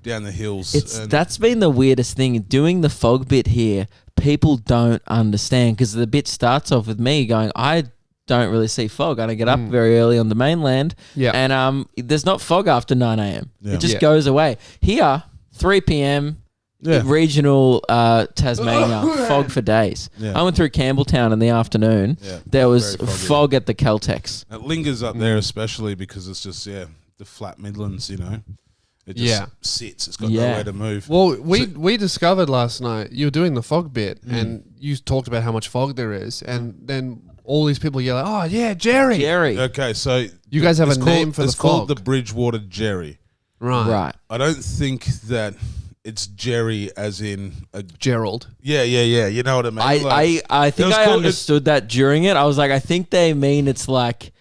down the hills. That's been the weirdest thing. Doing the fog bit here, people don't understand because the bit starts off with me going, I don't really see fog. I don't get up very early on the mainland. Yeah. And there's not fog after 9 a.m. Yeah. It just goes away. Here, 3 p.m., regional Tasmania, fog for days. Yeah. I went through Campbelltown in the afternoon. Yeah. There was Very foggy. fog at the Caltex. It lingers up there especially because it's just, the flat Midlands, It just sits. It's got nowhere to move. Well, we discovered last night, you were doing the fog bit and you talked about how much fog there is. And then all these people yell, oh, yeah, Jerry. Jerry. Okay, so... You guys have a name for the fog. It's called the Bridgewater Jerry. Right. I don't think that it's Jerry as in a... Gerald. Yeah. You know what I mean? I think I understood that during it. I was like, I think they mean it's like...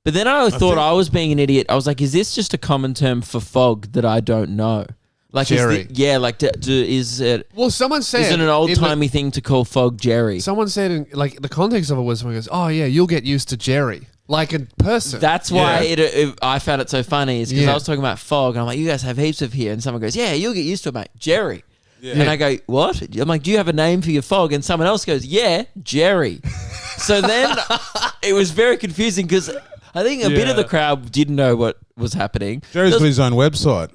But then I thought I was being an idiot. I was like, is this just a common term for fog that I don't know? Like, Jerry. Is it... Well, someone said... Is it an old-timey thing to call fog Jerry? Someone said, the context of it was someone goes, oh, yeah, you'll get used to Jerry. Like a person. That's why I found it so funny is because I was talking about fog and I'm like, you guys have heaps of here. And someone goes, yeah, you'll get used to it, mate. Jerry. Yeah. And I go, what? I'm like, do you have a name for your fog? And someone else goes, yeah, Jerry. So then it was very confusing because I think a bit of the crowd didn't know what was happening. Jerry's got his own website.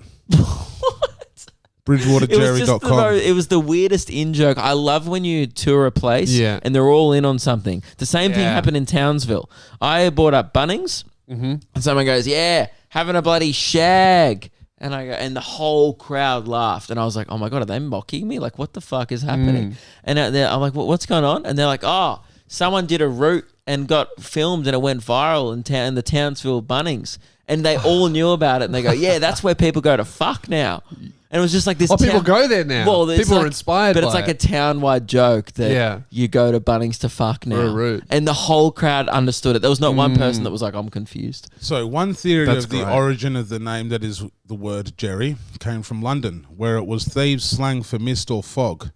BridgewaterJerry.com. It was the weirdest in-joke. I love when you tour a place and they're all in on something. The same thing happened in Townsville. I bought up Bunnings and someone goes, yeah, having a bloody shag. And I go, and the whole crowd laughed. And I was like, oh my God, are they mocking me? Like, what the fuck is happening? And I'm like, what's going on? And they're like, oh, someone did a route and got filmed and it went viral in the Townsville Bunnings. And they all knew about it. And they go, yeah, that's where people go to fuck now. And it was just like this. People go there now. Well, people are inspired by it. But it's like a town-wide joke that you go to Bunnings to fuck now. And the whole crowd understood it. There was not one person that was like, I'm confused. So one theory of the origin of the name that is the word Jerry came from London, where it was thieves' slang for mist or fog.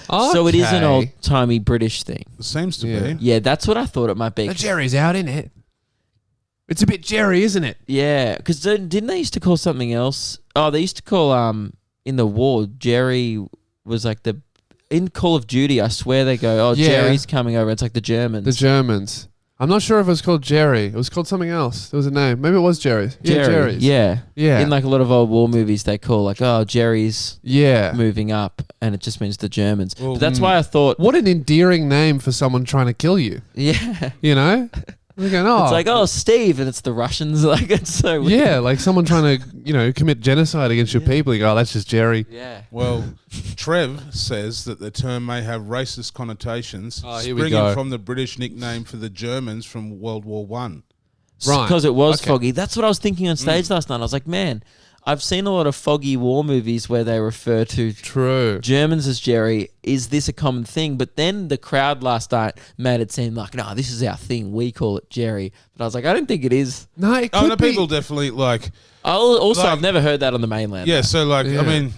Okay. So it is an old-timey British thing. It seems to be. Yeah, that's what I thought it might be. The Jerry's out, isn't it? It's a bit Jerry, isn't it? Yeah, because didn't they used to call something else? Oh, they used to call in the war, Jerry was like in Call of Duty. I swear they go, Jerry's coming over. It's like the Germans. The Germans. I'm not sure if it was called Jerry. It was called something else. There was a name. Maybe it was Jerry. Jerry's. Yeah. Yeah. In like a lot of old war movies, they call like, oh, Jerry's moving up, and it just means the Germans. Well, but that's why I thought, what an endearing name for someone trying to kill you. Yeah. You know. We're going, it's like, oh, Steve, and it's the Russians. Like, it's so weird. Yeah, like someone trying to, commit genocide against your people. You go, oh, that's just Jerry. Yeah. Well, Trev says that the term may have racist connotations, springing from the British nickname for the Germans from World War I. Right. Because it was foggy. That's what I was thinking on stage last night. I was like, man, I've seen a lot of foggy war movies where they refer to Germans as Jerry. Is this a common thing? But then the crowd last night made it seem like, no, this is our thing. We call it Jerry. But I was like, I don't think it is. No, it could be. People definitely like... I've never heard that on the mainland. Yeah, so I mean,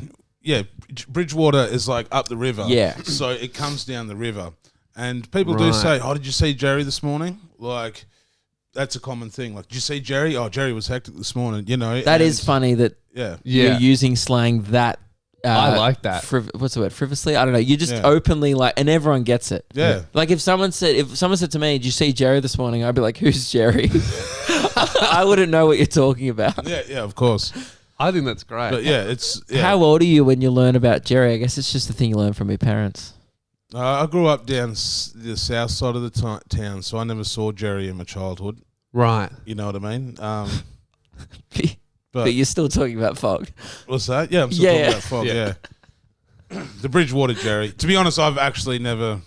Bridgewater is like up the river. Yeah. So it comes down the river. And people do say, oh, did you see Jerry this morning? Like... That's a common thing. Like, did you see Jerry? Oh, Jerry was hectic this morning. That is funny that you're using slang that. I like that. What's the word? Frivolously? I don't know. You just openly and everyone gets it. Yeah. Like if someone said to me, "Did you see Jerry this morning?" I'd be like, "Who's Jerry?" I wouldn't know what you're talking about. Yeah, of course. I think that's great. But it's. Yeah. How old are you when you learn about Jerry? I guess it's just the thing you learn from your parents. I grew up down the south side of the town, so I never saw Jerry in my childhood. Right. You know what I mean? But you're still talking about fog. What's that? Yeah, I'm still talking about fog, yeah. The Bridgewater Jerry. To be honest, I've actually never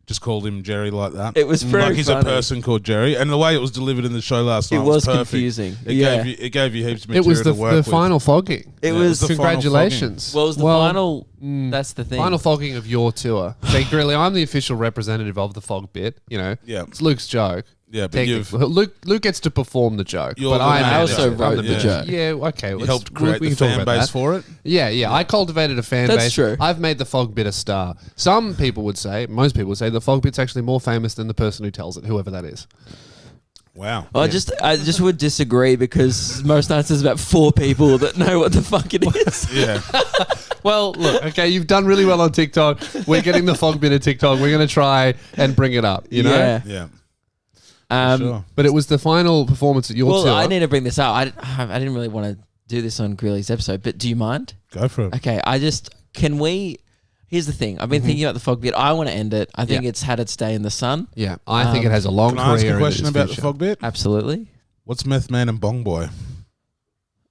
just called him Jerry like that. It was very like he's funny. A person called Jerry, and the way it was delivered in the show last night was perfect. Confusing. It gave you heaps of material to work with. It was the final fogging. It was the congratulations. Well, it was the final. That's the thing. Final fogging of your tour. So, Grilly, I'm the official representative of the fog bit. Yeah, it's Luke's joke. Yeah, but Luke gets to perform the joke, but I also wrote the joke. Yeah, okay. You helped create the fan base for it. Yeah. I cultivated a fan base. That's true. I've made the fog bit a star. Most people would say, the fog bit's actually more famous than the person who tells it, whoever that is. Wow. I just would disagree because most nights there's about 4 people that know what the fuck it is. Yeah. Well, look, okay, you've done really well on TikTok. We're getting the fog bit of TikTok. We're going to try and bring it up, you know? Yeah. Yeah. Sure. But it was the final performance at your tour. I need to bring this up. I didn't really want to do this on Greeley's episode, but do you mind? Go for it. Okay, here's the thing. I've been thinking about the fog bit. I want to end it. I think it's had its day in the sun. Yeah, I think it has a long Can career. I ask a question in its about future. the fog bit? Absolutely. What's Meth Man and Bong Boy?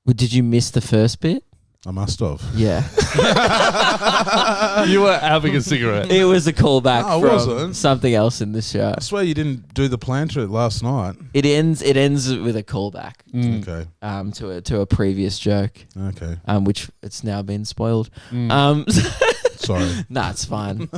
Well, did you miss the first bit? I must have. Yeah. You were having a cigarette. It was a callback No, it from wasn't. something else in the show. I swear you didn't do the planter last night. It ends with a callback Okay. to a previous joke, Okay. which it's now been spoiled. Sorry. Nah, it's fine.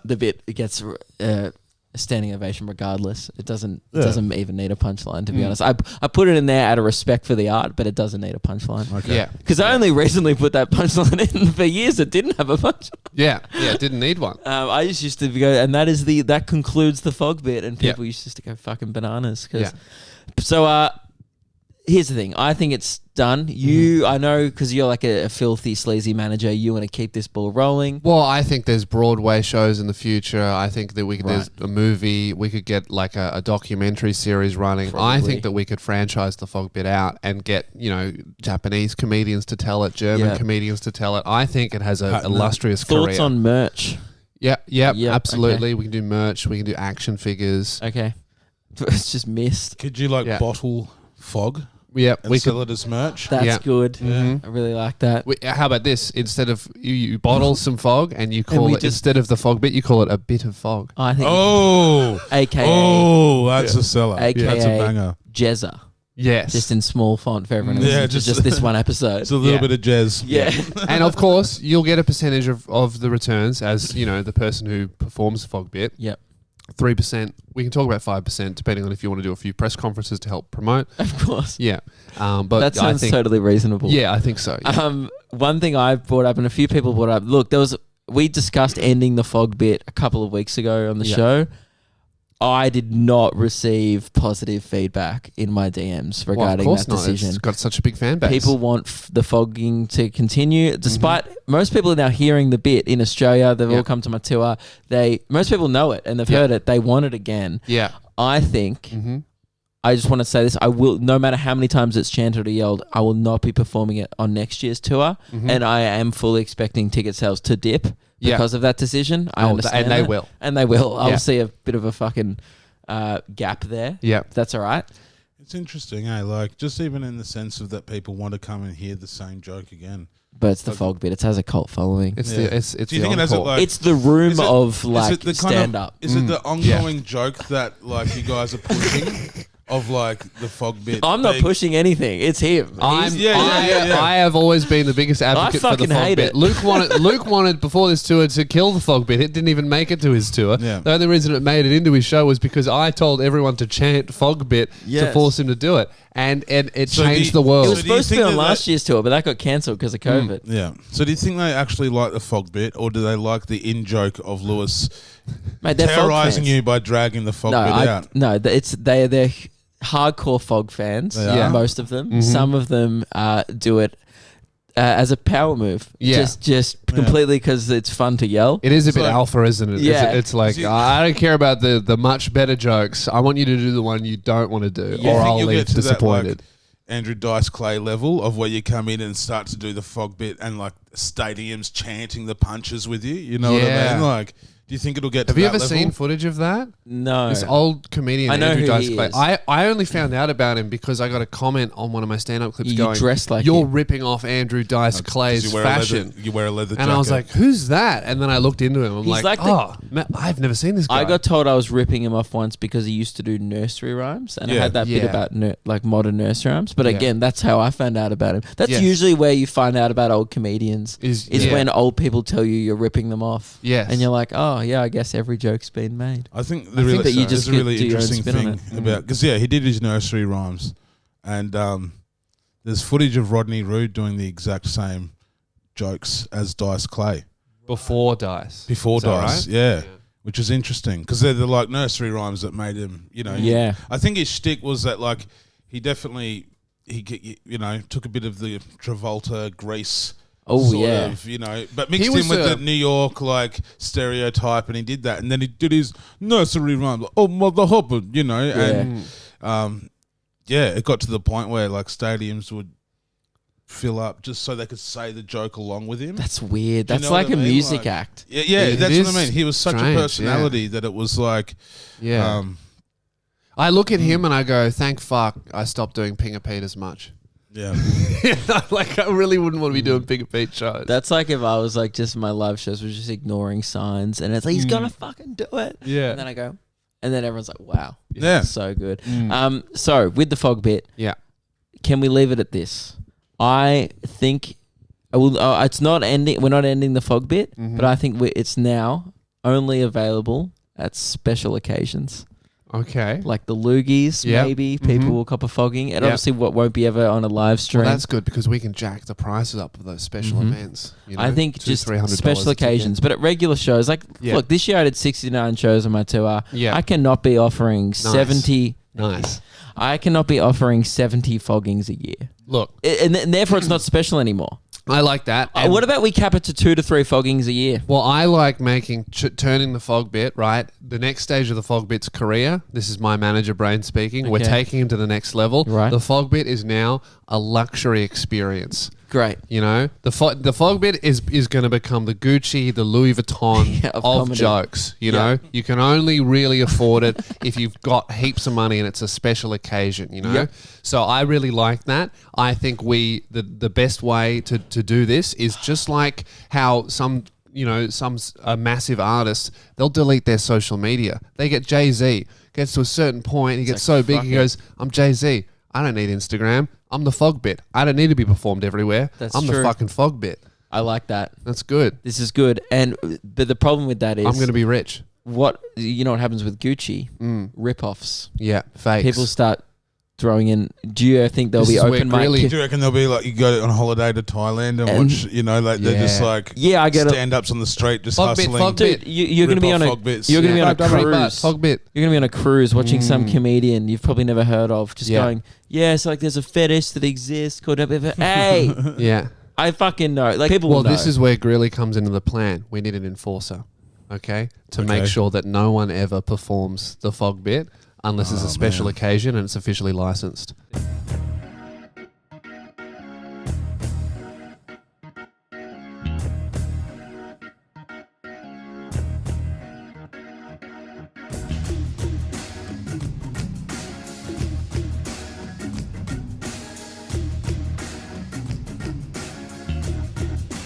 The bit gets a standing ovation regardless. It doesn't even need a punchline, to be honest. I put it in there out of respect for the art, but it doesn't need a punchline. Okay. Yeah, Because I only recently put that punchline in. For years it didn't have a punchline. yeah, didn't need one. I just used to go, and that concludes the fog bit, and people used to go fucking bananas. So here's the thing. I think it's done. I know, because you're like a filthy, sleazy manager, you want to keep this ball rolling. Well, I think there's Broadway shows in the future. I think that there's a movie. We could get like a documentary series running. Probably. I think that we could franchise the fog bit out and get, Japanese comedians to tell it, German comedians to tell it. I think it has a illustrious career. Thoughts on merch? Yeah, absolutely. Okay. We can do merch. We can do action figures. Okay. It's just missed. Could you bottle fog Yeah, and sell it as merch? That's good. I really like that. How about this? Instead of you bottle some fog and you call it, instead of the fog bit, you call it a bit of fog. I think. AKA. AKA. That's a seller. AKA. That's a banger. Jezza. Yes. Just in small font for everyone else. Yeah, just this one episode. It's a little bit of jazz. Yeah. And of course, you'll get a percentage of the returns as, the person who performs the fog bit. Yep. 3%. We can talk about 5%, depending on if you want to do a few press conferences to help promote. Of course. Yeah. But that sounds totally reasonable. Yeah, I think so. Yeah. One thing I brought up, and a few people brought up, look, we discussed ending the fog bit a couple of weeks ago on the show. I did not receive positive feedback in my DMs regarding that decision. It's got such a big fan base. People want the fogging to continue, despite most people are now hearing the bit in Australia. They've all come to my tour. Most people know it and they've heard it. They want it again. Yeah. I think. I just want to say this. I will, no matter how many times it's chanted or yelled, I will not be performing it on next year's tour, and I am fully expecting ticket sales to dip because of that decision. I understand, and they will, and they will. I'll see a bit of a fucking gap there. Yeah, if that's all right. It's interesting, Like, just even in the sense of that people want to come and hear the same joke again. But it's the fog bit. It has a cult following. It's Do you think it has it's the room of stand up. Is it the ongoing joke that you guys are pushing? Of the fog bit. I'm not pushing anything. It's him. I have always been the biggest advocate for the fog bit. Luke wanted before this tour to kill the fog bit. It didn't even make it to his tour. Yeah. The only reason it made it into his show was because I told everyone to chant fog bit to force him to do it, and it changed the world. It was supposed to be on last year's tour, but that got cancelled because of COVID. Yeah. So do you think they actually like the fog bit, or do they like the in joke of Lewis terrorizing you by dragging the fog bit out? No, they're hardcore fog fans. Yeah, most of them. Some of them do it as a power move. Yeah. just completely because it's fun to yell. It is a bit alpha, isn't it? Yeah. It's like, I don't care about the much better jokes. I want you to do the one you don't want to do, or I'll leave disappointed. That, Andrew Dice Clay level of where you come in and start to do the fog bit and stadiums chanting the punches with you. You know what I mean? Do you think it'll get to that level? Have you ever seen footage of that? No. This old comedian, I know Andrew who Dice he Clay. is. I only found out about him because I got a comment on one of my stand-up clips You going, dress like you're him." ripping off Andrew Dice Clay's fashion. You wear a leather jacket. And I was like, who's that? And then I looked into him. I'm He's like, like man, I've never seen this guy. I got told I was ripping him off once because he used to do nursery rhymes, and I had that bit about modern nursery rhymes. But again, that's how I found out about him. That's usually where you find out about old comedians is when old people tell you you're ripping them off. Yes. And you're like, oh yeah, I guess every joke's been made. I think that you just there's a really do your own interesting spin on thing it. about because he did his nursery rhymes, and there's footage of Rodney Roode doing the exact same jokes as Dice Clay before Dice. Dice, right? yeah. which is interesting because they're the like nursery rhymes that made him, you know. Yeah. I think his shtick was that like he definitely took a bit of the Travolta Grease. Oh sort yeah, of, but mixed in with the New York like stereotype, and he did that, and then he did his nursery rhyme, like, "Oh mother hopper," and it got to the point where like stadiums would fill up just so they could say the joke along with him. That's weird. Do you That's know like what I a mean? music Like, act. Yeah, that's what I mean. He was such strange, a personality that it was like, I look at him and I go, thank fuck I stopped doing Ping a Pete as much. yeah. Like I really wouldn't want to be doing Ping a Pete shows. That's like if I was like just my live shows was just ignoring signs, and it's like he's gonna fucking do it. Yeah. And then I go, and then everyone's like, wow, Yeah. so good. So with the fog bit, Yeah. can we leave it at this? I think it's not ending. We're not ending the fog bit, but I think it's now only available at special occasions. Okay. Like the loogies, Yep. maybe people will cop a fogging, and Yep. obviously what won't be ever on a live stream. Well, that's good because we can jack the prices up of those special events. I think just $200-$300 special a ticket. occasions, but at regular shows, like Yeah. look, this year I did 69 shows on my tour. Yeah. I cannot be offering 70. Nice. I cannot be offering 70 foggings a year, Look, and therefore it's not special anymore. I like that. And What about we cap it to 2 to 3 foggings a year? well, I like turning the fog bit, right? The next stage of the fog bit's career. This is my manager brain speaking. We're Okay. taking him to the next level. Right. The fog bit is now a luxury experience. Great. The fog bit is going to become the Gucci, the Louis Vuitton Yeah, of comedy. jokes. You can only really afford it if you've got heaps of money and it's a special occasion. Yep. So I really like that. I think the best way to do this is just like how some massive artists, they'll delete their social media. They get Jay-Z, gets to a certain point, he gets so big, he goes, I'm Jay-Z. I don't need Instagram. I'm the fog bit. I don't need to be performed everywhere. That's I'm true. the fucking fog bit. I like that. That's good. This is good. But the problem with that is I'm going to be rich. what happens with Gucci? Rip-offs. Yeah, fakes. People start throwing in. Do you think there'll This be is where open mic? Greeley- Do you reckon they'll be like you go on holiday to Thailand and watch, they're just like Yeah, I get it. stand-ups on the street just Fog bit, hustling. fog bit. Dude, you're going to be on a Fog bits. you're going to be on a $5 cruise. fog bit. You're going to be on a cruise watching some comedian you've probably never heard of, just Yeah. going, so like there's a fetish that exists called hey, Yeah. I fucking know. Like people will Well, know. this is where Greeley comes into the plan. We need an enforcer, okay, to make Okay. sure that no one ever performs the fog bit unless it's a special occasion and it's officially licensed.